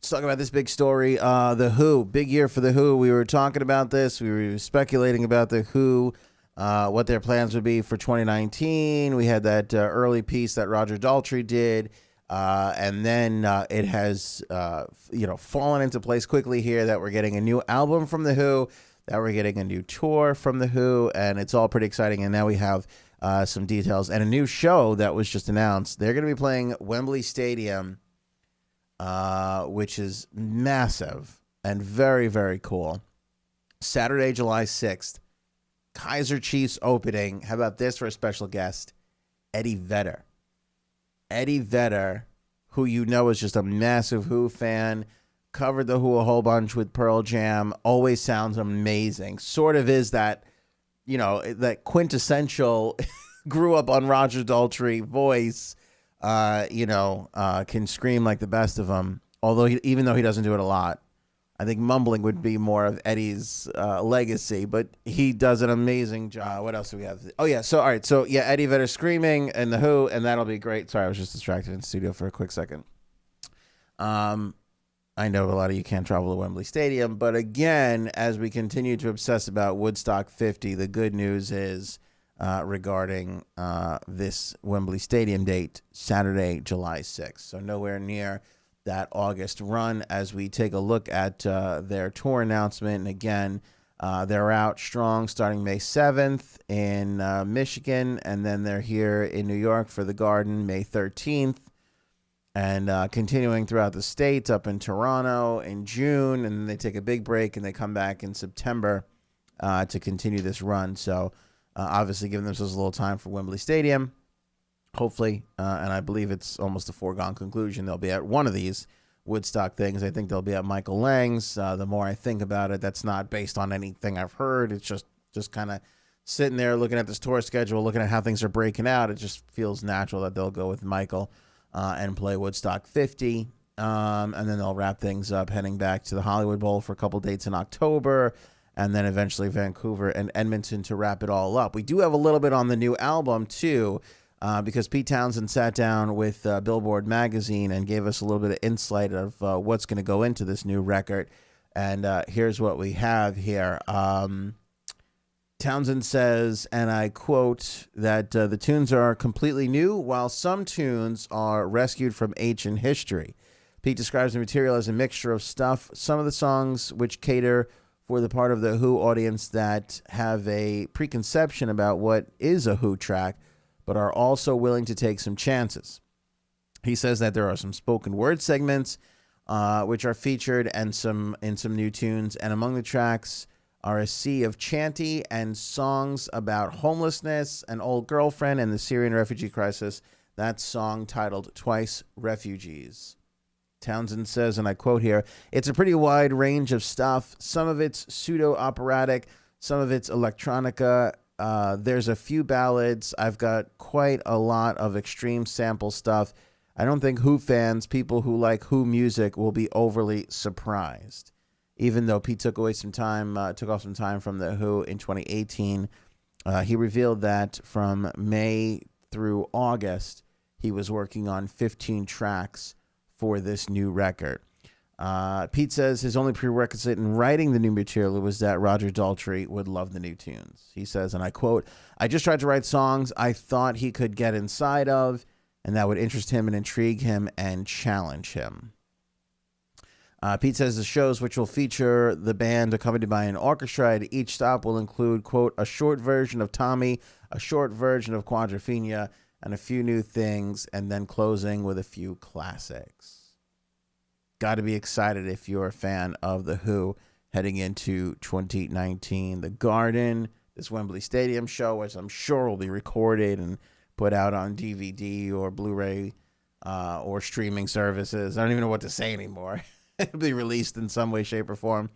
Let's talk about this big story. The Who, big year for the Who. We were talking about this. We were speculating about the Who, what their plans would be for 2019. We had that early piece that Roger Daltrey did, and then it has, fallen into place quickly here that we're getting a new album from the Who, that we're getting a new tour from the Who, and it's all pretty exciting. And now we have some details and a new show that was just announced. They're going to be playing Wembley Stadium, which is massive and very, very cool. Saturday, July 6th, Kaiser Chiefs opening. How about this for a special guest? Eddie Vedder. Eddie Vedder, who you know is just a massive Who fan, covered the Who a whole bunch with Pearl Jam, always sounds amazing. Sort of is that, that quintessential grew up on Roger Daltrey voice. Can scream like the best of them. Although even though he doesn't do it a lot, I think mumbling would be more of Eddie's legacy. But he does an amazing job. What else do we have? Oh yeah. So all right. So yeah, Eddie Vedder screaming and the Who, and that'll be great. Sorry, I was just distracted in the studio for a quick second. I know a lot of you can't travel to Wembley Stadium, but again, as we continue to obsess about Woodstock 50, the good news is. Regarding this Wembley Stadium date, Saturday, July 6th. So nowhere near that August run as we take a look at their tour announcement. And again, they're out strong starting May 7th in Michigan, and then they're here in New York for the Garden May 13th, and continuing throughout the states up in Toronto in June, and then they take a big break and they come back in September to continue this run. So obviously giving themselves a little time for Wembley Stadium, hopefully, and I believe it's almost a foregone conclusion they'll be at one of these Woodstock things. I think they'll be at Michael Lang's. The more I think about it, that's not based on anything I've heard. It's just kind of sitting there looking at this tour schedule, looking at how things are breaking out. It just feels natural that they'll go with Michael and play Woodstock 50, and then they'll wrap things up heading back to the Hollywood Bowl for a couple dates in October, and then eventually Vancouver and Edmonton to wrap it all up. We do have a little bit on the new album, too, because Pete Townsend sat down with Billboard magazine and gave us a little bit of insight of what's going to go into this new record. And here's what we have here. Townsend says, and I quote, that the tunes are completely new, while some tunes are rescued from ancient history. Pete describes the material as a mixture of stuff. Some of the songs which cater for the part of the Who audience that have a preconception about what is a Who track, but are also willing to take some chances. He says that there are some spoken word segments which are featured and in some new tunes, and among the tracks are a sea of chanty and songs about homelessness, an old girlfriend, and the Syrian refugee crisis. That song titled Twice Refugees. Townsend says, and I quote here, it's a pretty wide range of stuff. Some of it's pseudo-operatic, some of it's electronica. There's a few ballads. I've got quite a lot of extreme sample stuff. I don't think Who fans, people who like Who music, will be overly surprised. Even though Pete took off some time from the Who in 2018, he revealed that from May through August, he was working on 15 tracks for this new record. Pete says his only prerequisite in writing the new material was that Roger Daltrey would love the new tunes. He says, and I quote, I just tried to write songs I thought he could get inside of and that would interest him and intrigue him and challenge him. Pete says the shows, which will feature the band accompanied by an orchestra at each stop, will include, quote, a short version of Tommy, a short version of Quadrophenia, and a few new things, and then closing with a few classics. Got to be excited if you're a fan of The Who heading into 2019. The Garden, this Wembley Stadium show, which I'm sure will be recorded and put out on DVD or Blu-ray or streaming services. I don't even know what to say anymore. It'll be released in some way, shape, or form.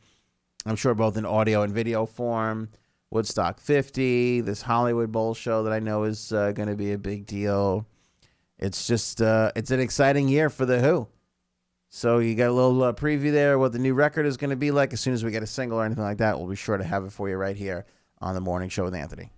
I'm sure both in audio and video form. Woodstock 50, this Hollywood Bowl show that I know is going to be a big deal. It's just, it's an exciting year for The Who. So you got a little preview there, what the new record is going to be like. As soon as we get a single or anything like that, we'll be sure to have it for you right here on The Morning Show with Anthony.